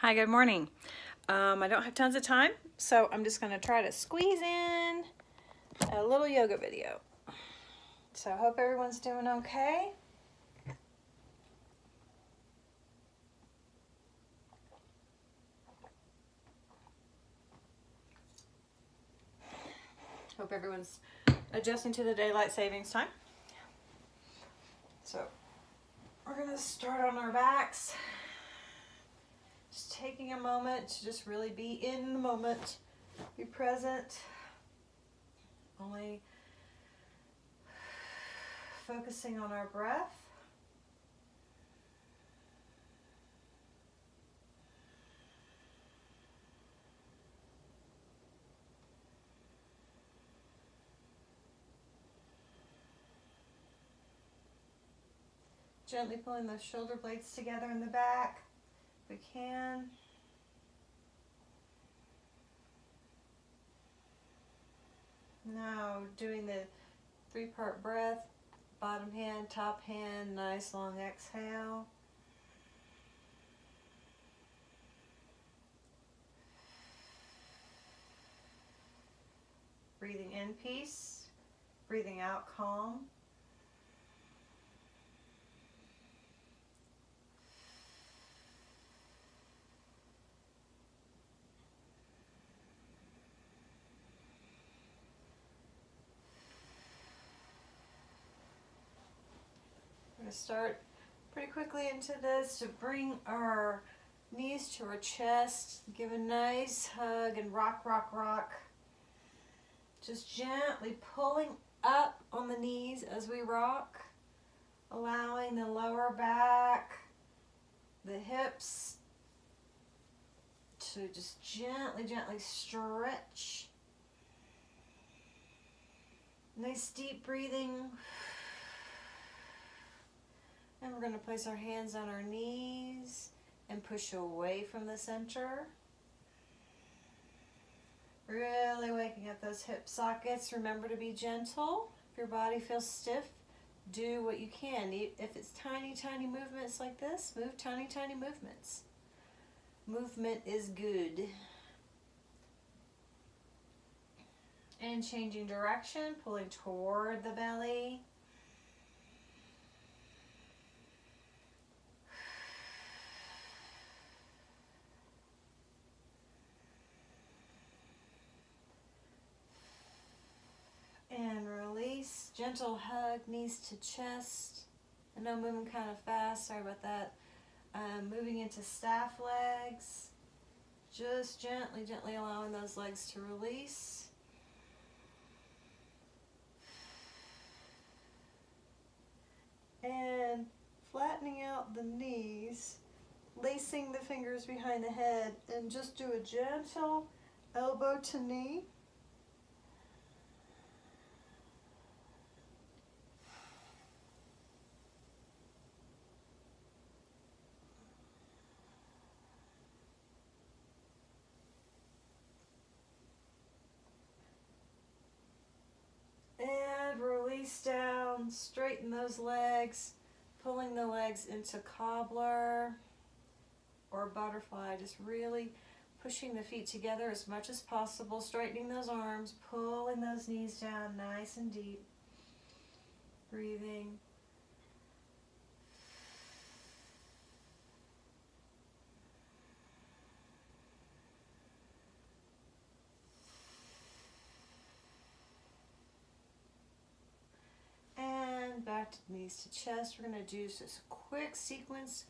Hi, good morning. I don't have tons of time, so I'm just going to try to squeeze in a little yoga video. So I hope everyone's doing okay. Hope everyone's adjusting to the daylight savings time. So we're going to start on our backs. Just taking a moment to just really be in the moment, be present, only focusing on our breath. Gently pulling those shoulder blades together in the back if we can. Now doing the 3-part breath, bottom hand, top hand, nice long exhale. Breathing in peace, breathing out calm. We're going to start pretty quickly into this to bring our knees to our chest. Give a nice hug and rock, rock, rock. Just gently pulling up on the knees as we rock, allowing the lower back, the hips to just gently, gently stretch. Nice deep breathing. And we're going to place our hands on our knees and push away from the center. Really waking up those hip sockets. Remember to be gentle. If your body feels stiff, do what you can. If it's tiny, tiny movements like this, move tiny, tiny movements. Movement is good. And changing direction, pulling toward the belly. And release, gentle hug, knees to chest. I know I'm moving kind of fast, sorry about that. Moving into staff legs. Just gently, gently allowing those legs to release. And flattening out the knees, lacing the fingers behind the head, and just do a gentle elbow to knee. And release down, straighten those legs, pulling the legs into cobbler or butterfly, just really pushing the feet together as much as possible, straightening those arms, pulling those knees down nice and deep. Breathing. And back to knees to chest. We're going to do just a quick sequence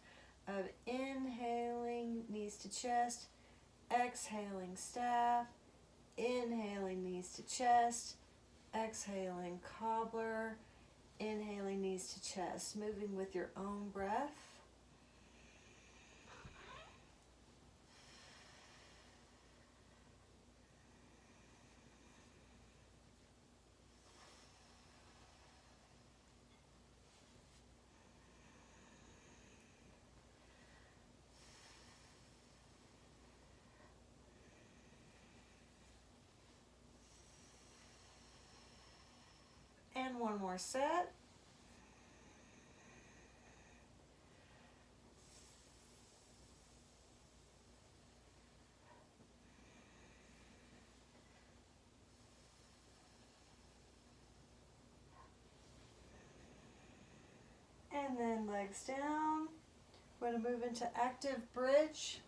of inhaling knees to chest, exhaling staff, inhaling knees to chest, exhaling cobbler, inhaling knees to chest, moving with your own breath. And one more set. And then legs down. We're going to move into active bridge.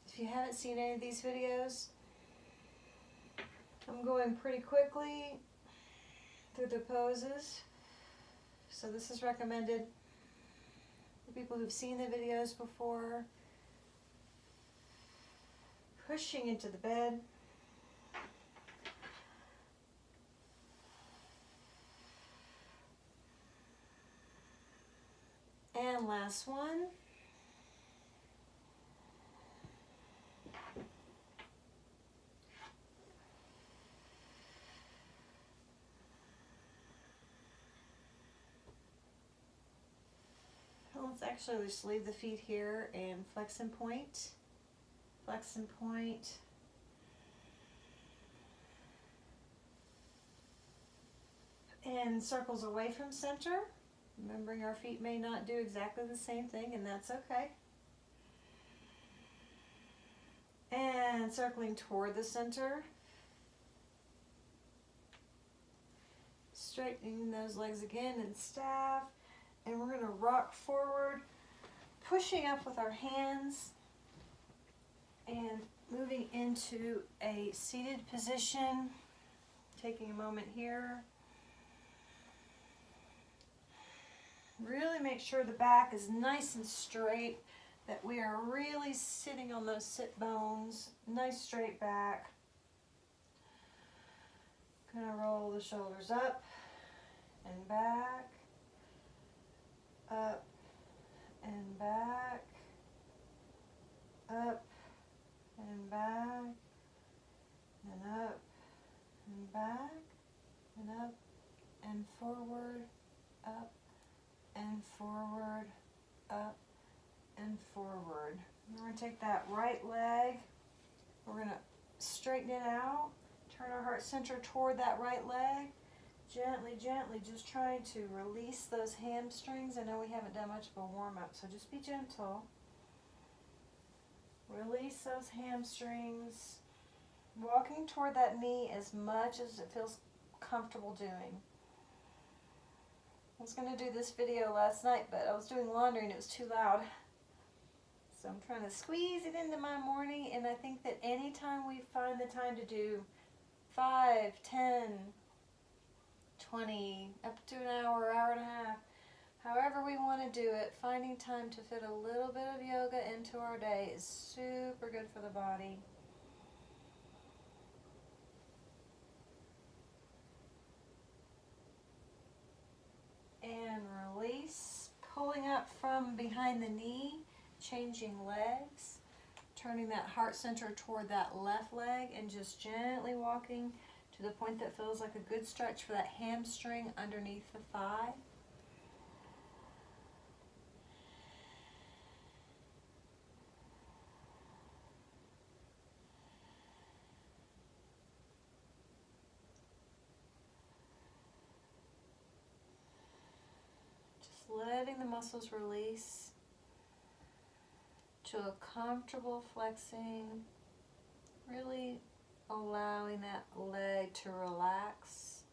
If you haven't seen any of these videos, I'm going pretty quickly through the poses. So this is recommended for people who've seen the videos before. Pushing into the bed. And last one. Let's actually just leave the feet here and flex and point. Flex and point. And circles away from center. Remembering our feet may not do exactly the same thing, and that's okay. And circling toward the center. Straightening those legs again and staff. And we're going to rock forward, pushing up with our hands and moving into a seated position. Taking a moment here. Really make sure the back is nice and straight, that we are really sitting on those sit bones. Nice straight back. Gonna roll the shoulders up and back. Up and back, up and back, and up and back, and up and forward, up and forward, up and forward. We're going to take that right leg, we're going to straighten it out, turn our heart center toward that right leg. Gently, gently, just trying to release those hamstrings. I know we haven't done much of a warm-up, so just be gentle. Release those hamstrings. Walking toward that knee as much as it feels comfortable doing. I was going to do this video last night, but I was doing laundry and it was too loud. So I'm trying to squeeze it into my morning, and I think that anytime we find the time to do 5, 10, 20, up to an hour, hour and a half, however we want to do it, finding time to fit a little bit of yoga into our day is super good for the body. And release, pulling up from behind the knee, changing legs, turning that heart center toward that left leg, and just gently walking to the point that feels like a good stretch for that hamstring underneath the thigh. Just letting the muscles release to a comfortable flexing, really allowing that leg to relax.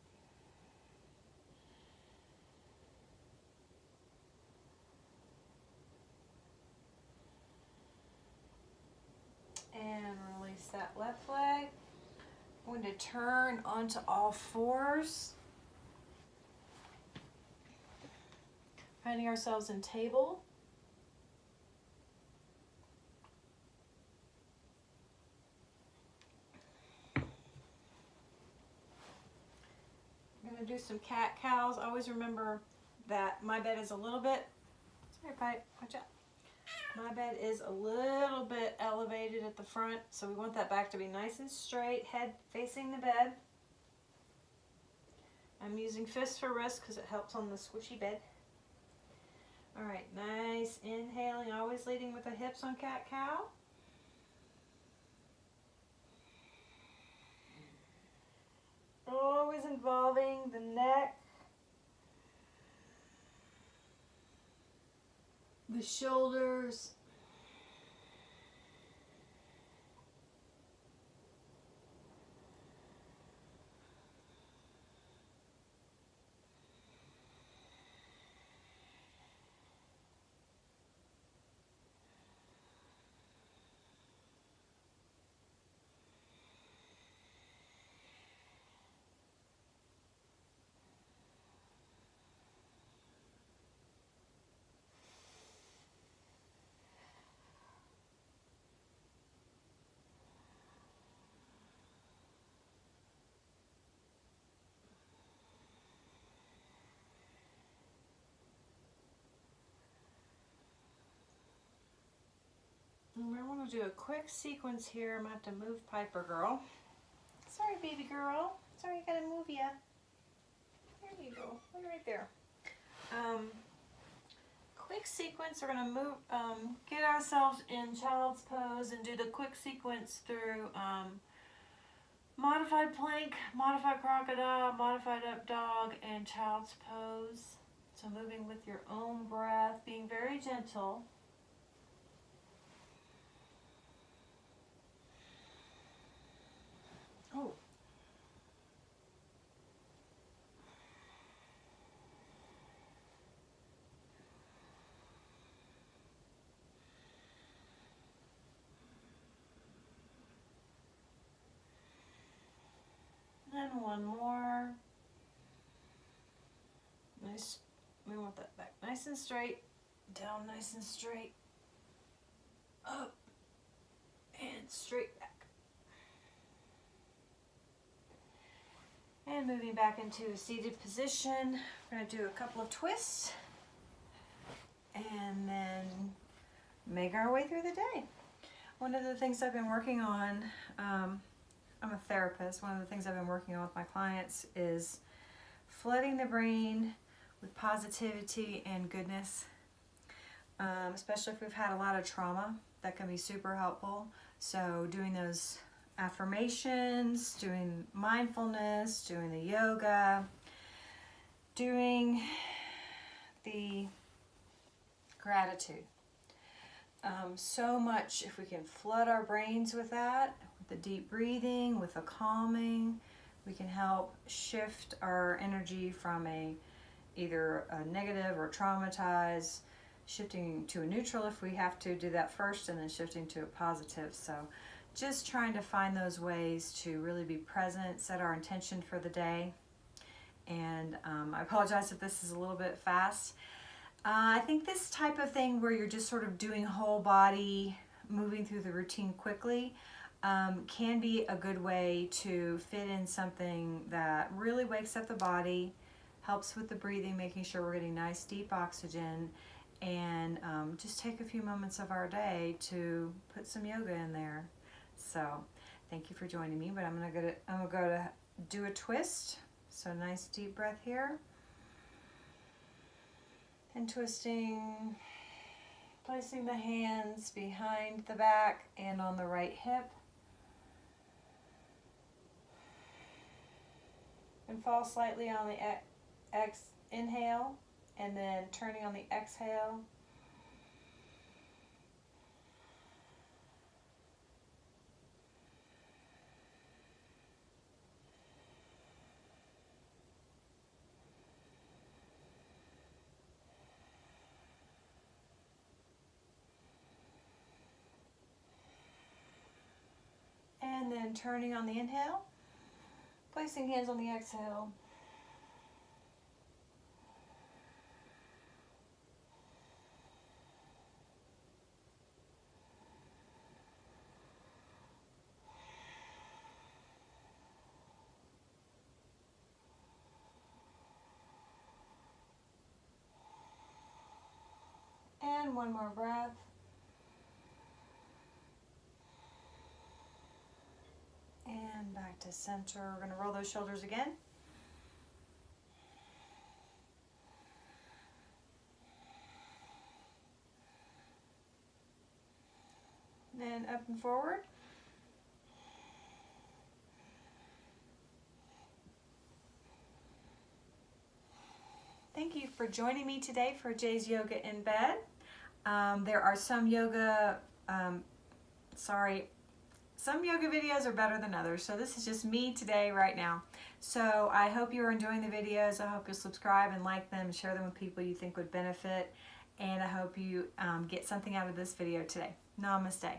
And release that left leg. I'm going to turn onto all fours. Finding ourselves in table. I'm going to do some cat-cows. Always remember that my bed is a little bit, sorry Pipe, watch out. My bed is a little bit elevated at the front, so we want that back to be nice and straight, head facing the bed. I'm using fists for wrists because it helps on the squishy bed. All right, nice inhaling, always leading with the hips on cat-cow. Always involving the neck, the shoulders. And I want to do a quick sequence here. I'm going to have to move Piper Girl. Sorry, baby girl. Sorry, I gotta move ya. There you go. Look right there. Quick sequence. We're gonna move, get ourselves in child's pose and do the quick sequence through modified plank, modified crocodile, modified up dog, and child's pose. So moving with your own breath, being very gentle. Oh. And one more. Nice. We want that back nice and straight. Down nice and straight. Up. And straight back. And moving back into a seated position. We're going to do a couple of twists. And then make our way through the day. One of the things I've been working on, I'm a therapist, one of the things I've been working on with my clients is flooding the brain with positivity and goodness, especially if we've had a lot of trauma. That can be super helpful. So doing those affirmations, doing mindfulness, doing the yoga, doing the gratitude. So much, if we can flood our brains with that, with the deep breathing, with the calming, we can help shift our energy from either a negative or traumatized, shifting to a neutral if we have to do that first, and then shifting to a positive. So just trying to find those ways to really be present, set our intention for the day. And I apologize if this is a little bit fast. I think this type of thing where you're just sort of doing whole body, moving through the routine quickly, can be a good way to fit in something that really wakes up the body, helps with the breathing, making sure we're getting nice deep oxygen, and just take a few moments of our day to put some yoga in there. So thank you for joining me, but I'm gonna go to do a twist. So nice deep breath here. And twisting, placing the hands behind the back and on the right hip. And fall slightly on the inhale, and then turning on the exhale. And then turning on the inhale, placing hands on the exhale. And one more breath. And back to center. We're going to roll those shoulders again. Then up and forward. thank you for joining me today for Jay's Yoga in Bed. There are some yoga, some yoga videos are better than others, so this is just me today, right now. So I hope you are enjoying the videos. I hope you'll subscribe and like them and share them with people you think would benefit. And I hope you get something out of this video today. Namaste.